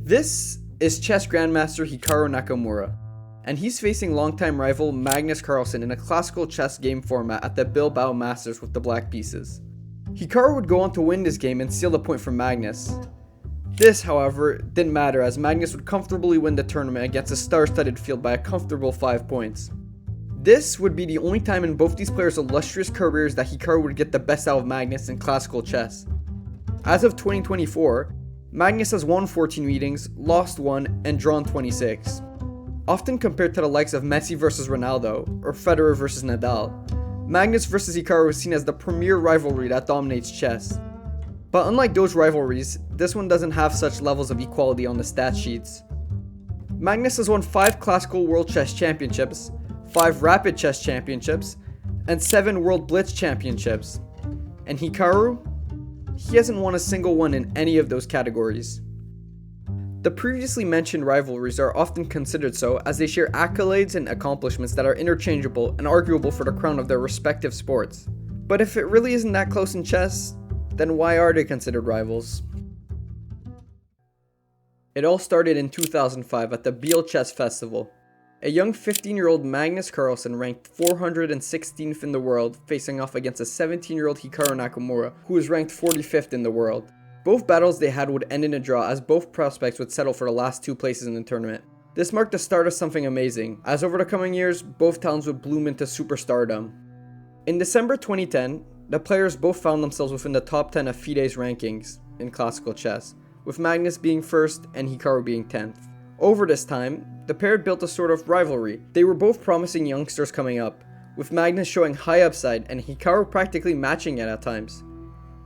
This is chess grandmaster Hikaru Nakamura, and he's facing longtime rival Magnus Carlsen in a classical chess game format at the Bilbao Masters with the black pieces. Hikaru would go on to win this game and steal the point from Magnus. This, however, didn't matter as Magnus would comfortably win the tournament against a star-studded field by a comfortable 5 points. This would be the only time in both these players' illustrious careers that Hikaru would get the best out of Magnus in classical chess. As of 2024, Magnus has won 14 meetings, lost 1, and drawn 26. Often compared to the likes of Messi vs Ronaldo, or Federer vs Nadal, Magnus vs Hikaru is seen as the premier rivalry that dominates chess. But unlike those rivalries, this one doesn't have such levels of equality on the stat sheets. Magnus has won 5 classical world chess championships, 5 rapid chess championships, and 7 world blitz championships. And Hikaru? He hasn't won a single one in any of those categories. The previously mentioned rivalries are often considered so as they share accolades and accomplishments that are interchangeable and arguable for the crown of their respective sports. But if it really isn't that close in chess, then why are they considered rivals? It all started in 2005 at the Biel Chess Festival. A young 15-year-old Magnus Carlsen ranked 416th in the world facing off against a 17-year-old Hikaru Nakamura who was ranked 45th in the world. Both battles they had would end in a draw as both prospects would settle for the last 2 places in the tournament. This marked the start of something amazing, as over the coming years, both talents would bloom into superstardom. In December 2010, the players both found themselves within the top 10 of FIDE's rankings in classical chess, with Magnus being 1st and Hikaru being 10th. Over this time, the pair built a sort of rivalry. They were both promising youngsters coming up, with Magnus showing high upside and Hikaru practically matching it at times.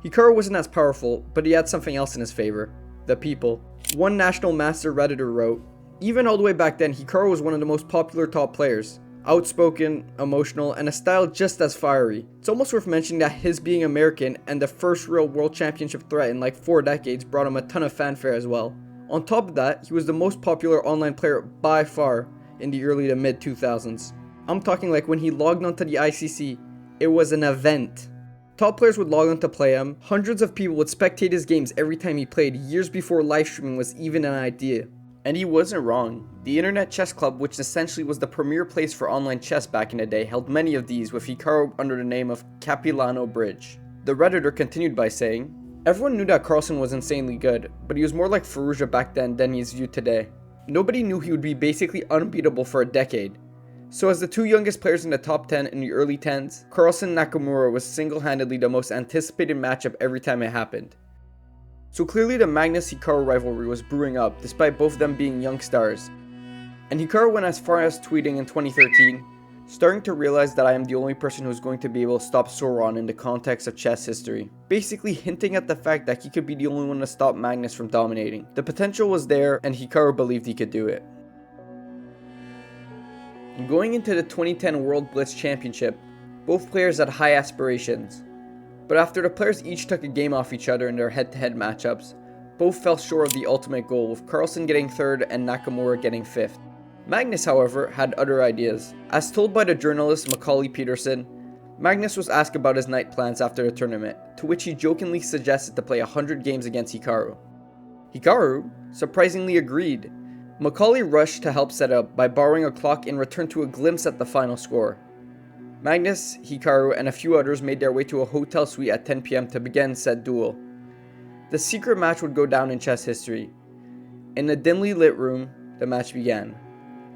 Hikaru wasn't as powerful, but he had something else in his favor: the people. One National Master Redditor wrote, "Even all the way back then, Hikaru was one of the most popular top players. Outspoken, emotional, and a style just as fiery. It's almost worth mentioning that his being American and the first real world championship threat in like 4 decades brought him a ton of fanfare as well. On top of that, he was the most popular online player by far in the early to mid 2000s. I'm talking like when he logged onto the ICC, it was an event. Top players would log on to play him, hundreds of people would spectate his games every time he played years before live streaming was even an idea. And he wasn't wrong. The Internet Chess Club, which essentially was the premier place for online chess back in the day, held many of these with Hikaru under the name of Capilano Bridge." The Redditor continued by saying, "Everyone knew that Carlsen was insanely good, but he was more like Fallujah back then than he is viewed today. Nobody knew he would be basically unbeatable for a decade. So as the 2 youngest players in the top 10 in the early 10s, Carlsen-Nakamura was single-handedly the most anticipated matchup every time it happened." So clearly the Magnus-Hikaru rivalry was brewing up despite both of them being young stars. And Hikaru went as far as tweeting in 2013, "Starting to realize that I am the only person who is going to be able to stop Sauron in the context of chess history," basically hinting at the fact that he could be the only one to stop Magnus from dominating. The potential was there and Hikaru believed he could do it. Going into the 2010 World Blitz Championship, both players had high aspirations. But after the players each took a game off each other in their head-to-head matchups, both fell short of the ultimate goal, with Carlsen getting 3rd and Nakamura getting 5th. Magnus, however, had other ideas. As told by the journalist Macaulay Peterson, Magnus was asked about his night plans after the tournament, to which he jokingly suggested to play 100 games against Hikaru. Hikaru surprisingly agreed. Macaulay rushed to help set up by borrowing a clock in return to a glimpse at the final score. Magnus, Hikaru, and a few others made their way to a hotel suite at 10 PM to begin said duel. The secret match would go down in chess history. In a dimly lit room, the match began.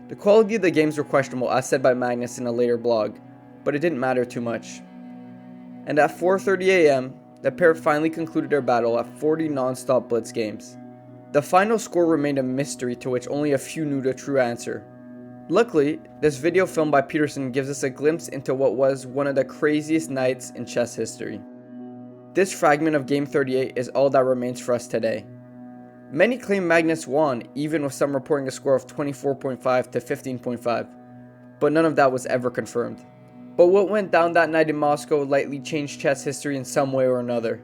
The quality of the games were questionable, as said by Magnus in a later blog, but it didn't matter too much. And at 4:30 AM, the pair finally concluded their battle at 40 non-stop blitz games. The final score remained a mystery to which only a few knew the true answer. Luckily, this video filmed by Peterson gives us a glimpse into what was one of the craziest nights in chess history. This fragment of Game 38 is all that remains for us today. Many claim Magnus won, even with some reporting a score of 24.5 to 15.5, but none of that was ever confirmed. But what went down that night in Moscow likely changed chess history in some way or another.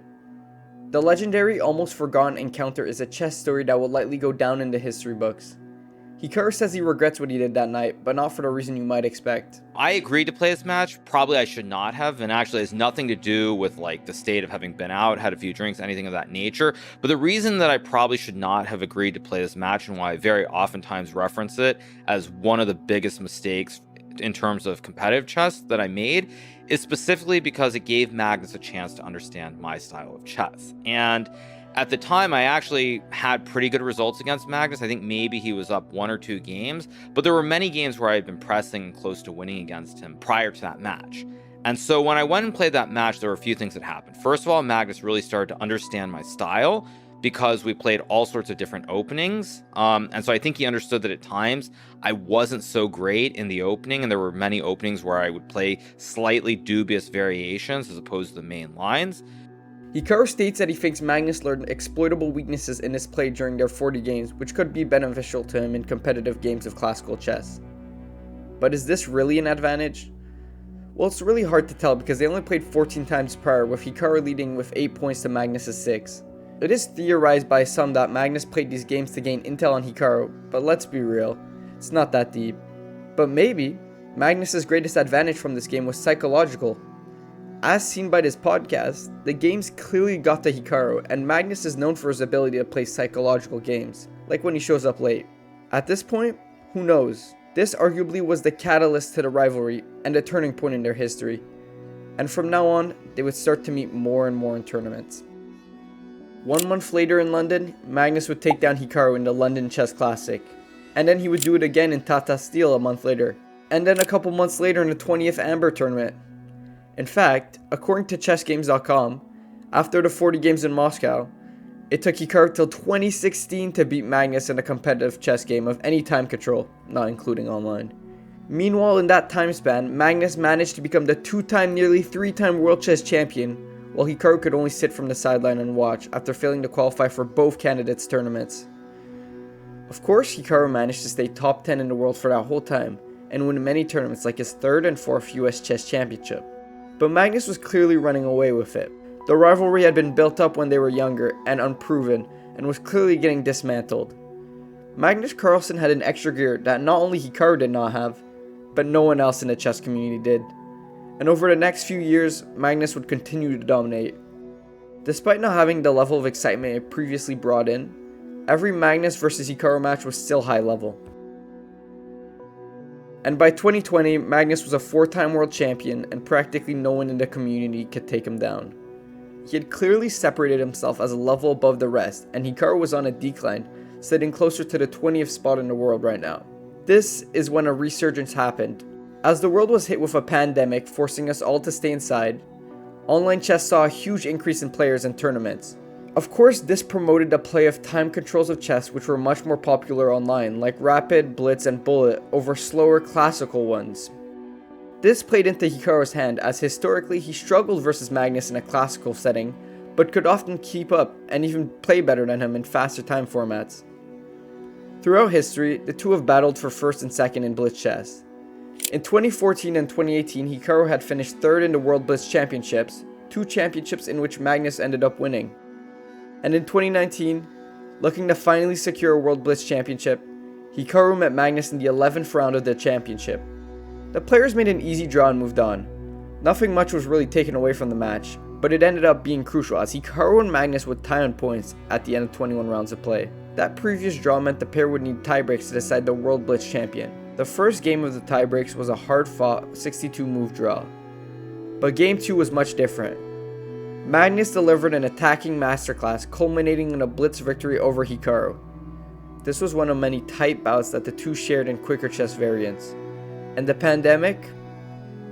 The legendary, almost forgotten encounter is a chess story that will likely go down in the history books. Hikaru says he regrets what he did that night, but not for the reason you might expect. I agreed to play this match. Probably I should not have, and actually has nothing to do with like the state of having been out, had a few drinks, anything of that nature. But the reason that I probably should not have agreed to play this match, and why I very oftentimes reference it as one of the biggest mistakes in terms of competitive chess that I made, is specifically because it gave Magnus a chance to understand my style of chess. And at the time, I actually had pretty good results against Magnus. I think maybe he was up 1 or 2 games, but there were many games where I had been pressing close to winning against him prior to that match. And so when I went and played that match, there were a few things that happened. First of all, Magnus really started to understand my style because we played all sorts of different openings. And so I think he understood that at times I wasn't so great in the opening, and there were many openings where I would play slightly dubious variations as opposed to the main lines. Hikaru states that he thinks Magnus learned exploitable weaknesses in his play during their 40 games, which could be beneficial to him in competitive games of classical chess. But is this really an advantage? Well, it's really hard to tell because they only played 14 times prior, with Hikaru leading with 8 points to Magnus' 6. It is theorized by some that Magnus played these games to gain intel on Hikaru, but let's be real, it's not that deep. But maybe Magnus' greatest advantage from this game was psychological. As seen by this podcast, the games clearly got to Hikaru, and Magnus is known for his ability to play psychological games, like when he shows up late. At this point, who knows? This arguably was the catalyst to the rivalry and a turning point in their history. And from now on, they would start to meet more and more in tournaments. 1 month later in London, Magnus would take down Hikaru in the London Chess Classic. And then he would do it again in Tata Steel a month later. And then a couple months later in the 20th Amber tournament. In fact, according to ChessGames.com, after the 40 games in Moscow, it took Hikaru till 2016 to beat Magnus in a competitive chess game of any time control, not including online. Meanwhile, in that time span, Magnus managed to become the 2-time, nearly 3-time world chess champion, while Hikaru could only sit from the sideline and watch after failing to qualify for both candidates' tournaments. Of course, Hikaru managed to stay top 10 in the world for that whole time, and win many tournaments like his 3rd and 4th US Chess Championship. But Magnus was clearly running away with it. The rivalry had been built up when they were younger and unproven, and was clearly getting dismantled. Magnus Carlsen had an extra gear that not only Hikaru did not have, but no one else in the chess community did. And over the next few years, Magnus would continue to dominate. Despite not having the level of excitement it previously brought in, every Magnus vs Hikaru match was still high level. And by 2020, Magnus was a 4-time world champion, and practically no one in the community could take him down. He had clearly separated himself as a level above the rest, and Hikaru was on a decline, sitting closer to the 20th spot in the world right now. This is when a resurgence happened. As the world was hit with a pandemic, forcing us all to stay inside, online chess saw a huge increase in players and tournaments. Of course, this promoted the play of time controls of chess, which were much more popular online, like Rapid, Blitz, and Bullet, over slower classical ones. This played into Hikaru's hand, as historically he struggled versus Magnus in a classical setting, but could often keep up and even play better than him in faster time formats. Throughout history, the two have battled for 1st and 2nd in Blitz chess. In 2014 and 2018, Hikaru had finished 3rd in the World Blitz Championships, 2 championships in which Magnus ended up winning. And in 2019, looking to finally secure a World Blitz Championship, Hikaru met Magnus in the 11th round of the championship. The players made an easy draw and moved on. Nothing much was really taken away from the match, but it ended up being crucial as Hikaru and Magnus would tie on points at the end of 21 rounds of play. That previous draw meant the pair would need tiebreaks to decide the World Blitz champion. The first game of the tiebreaks was a hard-fought 62-move draw. But game 2 was much different. Magnus delivered an attacking masterclass, culminating in a blitz victory over Hikaru. This was one of many tight bouts that the two shared in quicker chess variants. And the pandemic?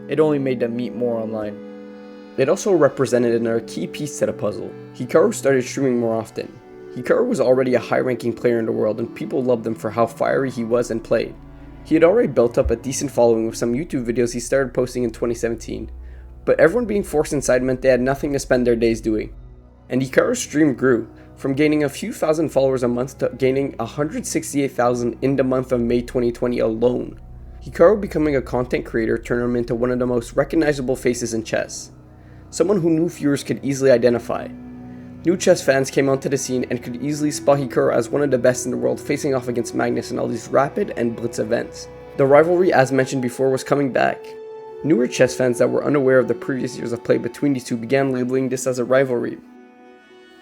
It only made them meet more online. It also represented another key piece to the puzzle. Hikaru started streaming more often. Hikaru was already a high-ranking player in the world, and people loved him for how fiery he was and played. He had already built up a decent following with some YouTube videos he started posting in 2017. But everyone being forced inside meant they had nothing to spend their days doing. And Hikaru's stream grew, from gaining a few thousand followers a month to gaining 168,000 in the month of May 2020 alone. Hikaru becoming a content creator turned him into one of the most recognizable faces in chess. Someone who new viewers could easily identify. New chess fans came onto the scene and could easily spot Hikaru as one of the best in the world, facing off against Magnus in all these rapid and blitz events. The rivalry, as mentioned before, was coming back. Newer chess fans that were unaware of the previous years of play between these two began labeling this as a rivalry.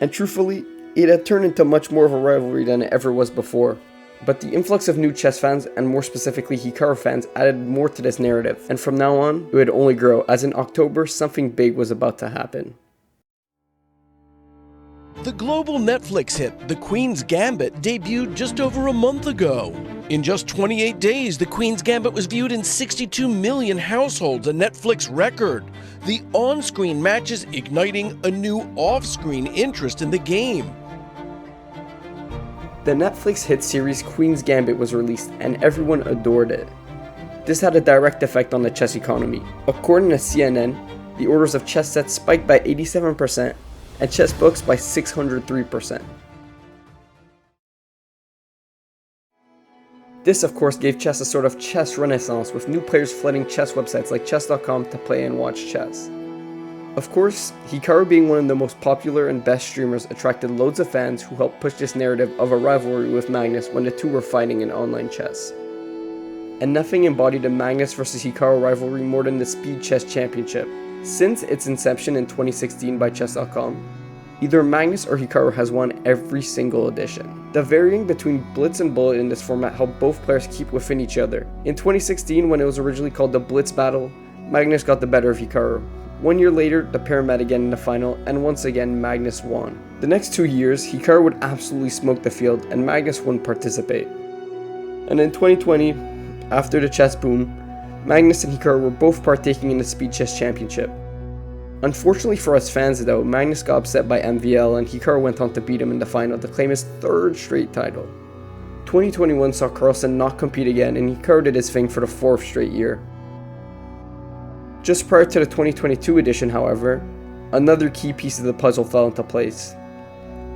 And truthfully, it had turned into much more of a rivalry than it ever was before. But the influx of new chess fans, and more specifically Hikaru fans, added more to this narrative, and from now on, it would only grow, as in October, something big was about to happen. The global Netflix hit The Queen's Gambit debuted just over a month ago. In just 28 days, The Queen's Gambit was viewed in 62 million households, a Netflix record. The on-screen matches igniting a new off-screen interest in the game. The Netflix hit series Queen's Gambit was released, and everyone adored it. This had a direct effect on the chess economy. According to CNN, the orders of chess sets spiked by 87%, and chess books by 603%. This of course gave chess a sort of chess renaissance, with new players flooding chess websites like chess.com to play and watch chess. Of course, Hikaru being one of the most popular and best streamers attracted loads of fans who helped push this narrative of a rivalry with Magnus when the two were fighting in online chess. And nothing embodied a Magnus vs Hikaru rivalry more than the Speed Chess Championship. Since its inception in 2016 by chess.com, either Magnus or Hikaru has won every single edition. The varying between Blitz and Bullet in this format helped both players keep within each other. In 2016, when it was originally called the Blitz Battle, Magnus got the better of Hikaru. 1 year later, the pair met again in the final, and once again Magnus won. The next 2 years, Hikaru would absolutely smoke the field, and Magnus wouldn't participate. And in 2020, after the chess boom, Magnus and Hikaru were both partaking in the Speed Chess Championship. Unfortunately for us fans though, Magnus got upset by MVL and Hikaru went on to beat him in the final to claim his 3rd straight title. 2021 saw Carlsen not compete again, and Hikaru did his thing for the 4th straight year. Just prior to the 2022 edition, however, another key piece of the puzzle fell into place.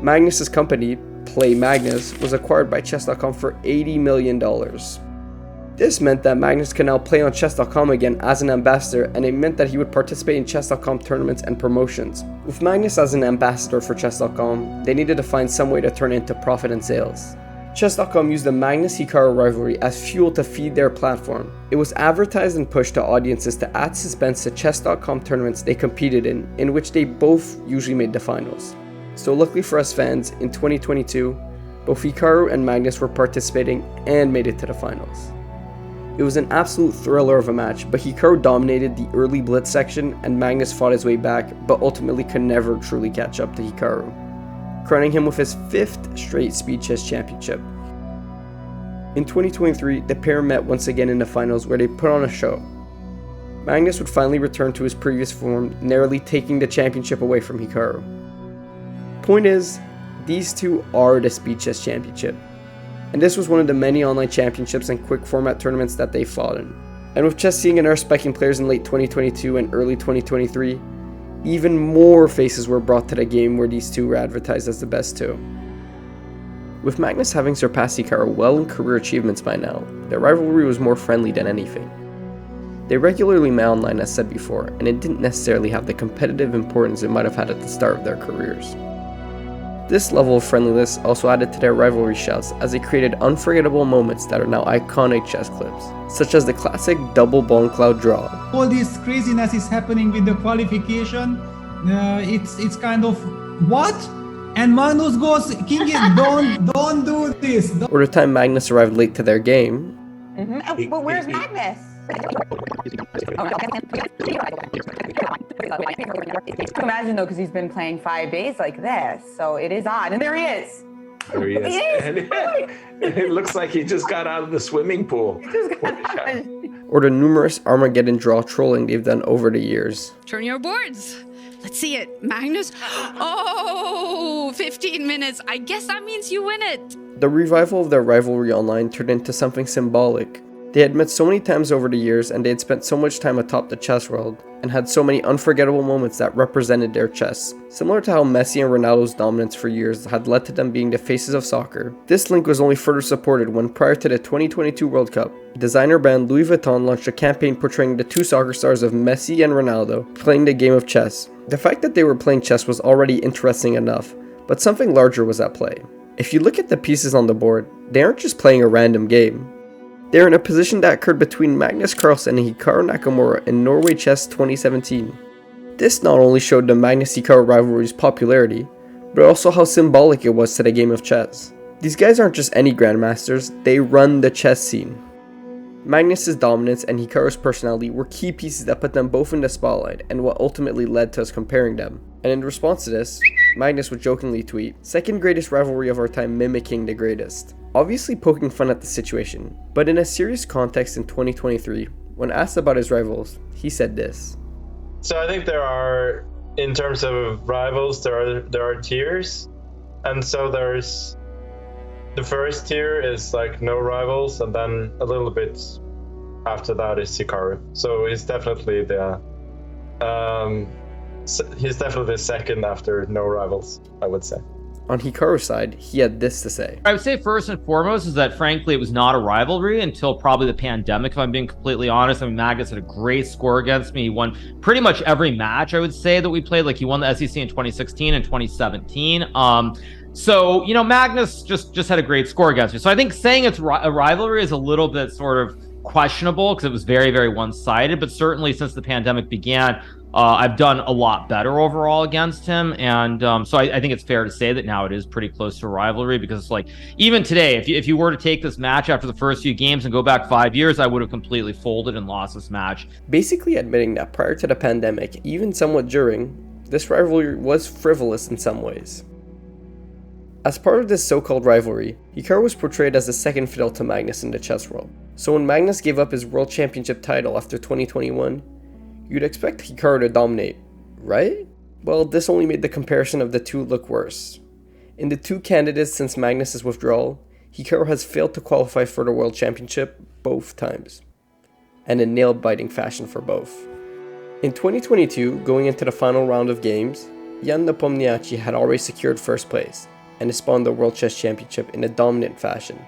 Magnus' company, Play Magnus, was acquired by Chess.com for $80 million. This meant that Magnus could now play on Chess.com again as an ambassador, and it meant that he would participate in Chess.com tournaments and promotions. With Magnus as an ambassador for Chess.com, they needed to find some way to turn it into profit and sales. Chess.com used the Magnus-Hikaru rivalry as fuel to feed their platform. It was advertised and pushed to audiences to add suspense to Chess.com tournaments they competed in which they both usually made the finals. So luckily for us fans, in 2022, both Hikaru and Magnus were participating and made it to the finals. It was an absolute thriller of a match, but Hikaru dominated the early blitz section and Magnus fought his way back, but ultimately could never truly catch up to Hikaru, crowning him with his 5th straight Speed Chess Championship. In 2023, the pair met once again in the finals where they put on a show. Magnus would finally return to his previous form, narrowly taking the championship away from Hikaru. Point is, these two are the Speed Chess Championship. And this was one of the many online championships and quick format tournaments that they fought in. And with chess seeing an spiking players in late 2022 and early 2023, even more faces were brought to the game where these two were advertised as the best two. With Magnus having surpassed Hikaru well in career achievements by now, their rivalry was more friendly than anything. They regularly met online as said before, and it didn't necessarily have the competitive importance it might have had at the start of their careers. This level of friendliness also added to their rivalry shouts as they created unforgettable moments that are now iconic chess clips, such as the classic double bone cloud draw. All this craziness is happening with the qualification. It's kind of what? And Magnus goes, King, don't do this. Or the time Magnus arrived late to their game. Mm-hmm. But where's Magnus? Imagine though, because he's been playing 5 days like this, so it is odd. And there he is. There he is. And it looks like he just got out of the swimming pool. Or the numerous Armageddon draw trolling they've done over the years. Turn your boards. Let's see it. Magnus. Oh, 15 minutes. I guess that means you win it. The revival of their rivalry online turned into something symbolic. They had met so many times over the years, and they had spent so much time atop the chess world, and had so many unforgettable moments that represented their chess. Similar to how Messi and Ronaldo's dominance for years had led to them being the faces of soccer, this link was only further supported when, prior to the 2022 World Cup, designer brand Louis Vuitton launched a campaign portraying the two soccer stars of Messi and Ronaldo playing the game of chess. The fact that they were playing chess was already interesting enough, but something larger was at play. If you look at the pieces on the board, they aren't just playing a random game. They're in a position that occurred between Magnus Carlsen and Hikaru Nakamura in Norway Chess 2017. This not only showed the Magnus-Hikaru rivalry's popularity, but also how symbolic it was to the game of chess. These guys aren't just any grandmasters, they run the chess scene. Magnus' dominance and Hikaru's personality were key pieces that put them both in the spotlight and what ultimately led to us comparing them. And in response to this, Magnus would jokingly tweet, "Second greatest rivalry of our time mimicking the greatest." Obviously poking fun at the situation, but in a serious context in 2023, when asked about his rivals, he said this. So I think there are, in terms of rivals, there are tiers. And so there's, the first tier is like no rivals, and then a little bit after that is Hikaru. So he's definitely the second after no rivals, I would say. On Hikaru's side, he had this to say. I would say first and foremost is that frankly it was not a rivalry until probably the pandemic, if I'm being completely honest. I mean, Magnus had a great score against me. He won pretty much every match, I would say, that we played. Like, he won the SEC in 2016 and 2017. So, you know, Magnus just had a great score against me. So I think saying it's a rivalry is a little bit sort of questionable because it was very, very one-sided. But certainly since the pandemic began, I've done a lot better overall against him. And so I think it's fair to say that now it is pretty close to a rivalry, because it's like, even today, if you were to take this match after the first few games and go back 5 years, I would have completely folded and lost this match. Basically admitting that prior to the pandemic, even somewhat during, this rivalry was frivolous in some ways. As part of this so-called rivalry, Hikaru was portrayed as the second fiddle to Magnus in the chess world. So when Magnus gave up his world championship title after 2021, you'd expect Hikaru to dominate, right? Well, this only made the comparison of the two look worse. In the two candidates since Magnus' withdrawal, Hikaru has failed to qualify for the world championship both times, and in nail-biting fashion for both. In 2022, going into the final round of games, Jan Nepomniachtchi had already secured first place, and spawned the World Chess Championship in a dominant fashion.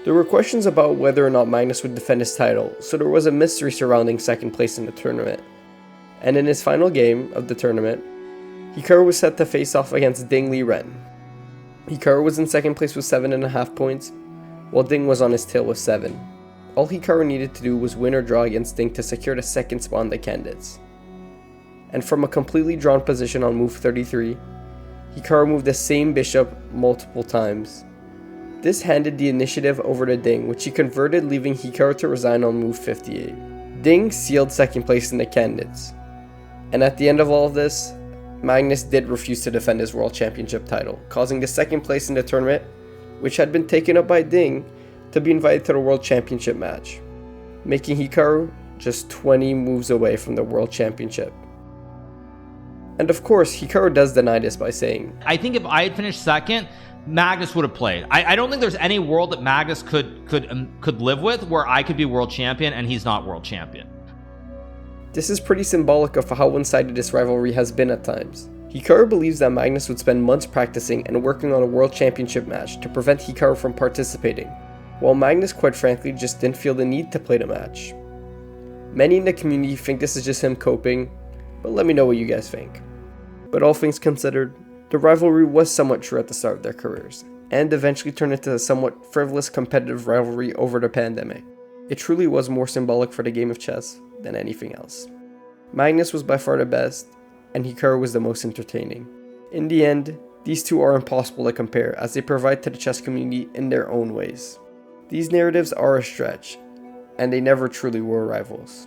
There were questions about whether or not Magnus would defend his title, so there was a mystery surrounding second place in the tournament. And in his final game of the tournament, Hikaru was set to face off against Ding Liren. Hikaru was in second place with 7.5 points, while Ding was on his tail with 7. All Hikaru needed to do was win or draw against Ding to secure the second spot in the candidates. And from a completely drawn position on move 33, Hikaru moved the same bishop multiple times. This handed the initiative over to Ding, which he converted, leaving Hikaru to resign on move 58. Ding sealed second place in the candidates. And at the end of all of this, Magnus did refuse to defend his world championship title, causing the second place in the tournament, which had been taken up by Ding, to be invited to the world championship match, making Hikaru just 20 moves away from the world championship. And of course, Hikaru does deny this by saying, I think if I had finished second, Magnus would have played. I don't think there's any world that Magnus could live with where I could be world champion and he's not world champion. This is pretty symbolic of how one-sided this rivalry has been at times. Hikaru believes that Magnus would spend months practicing and working on a world championship match to prevent Hikaru from participating, while Magnus quite frankly just didn't feel the need to play the match. Many in the community think this is just him coping, but let me know what you guys think. But all things considered, the rivalry was somewhat true at the start of their careers, and eventually turned into a somewhat frivolous competitive rivalry over the pandemic. It truly was more symbolic for the game of chess than anything else. Magnus was by far the best, and Hikaru was the most entertaining. In the end, these two are impossible to compare as they provide to the chess community in their own ways. These narratives are a stretch, and they never truly were rivals.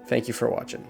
Thank you for watching.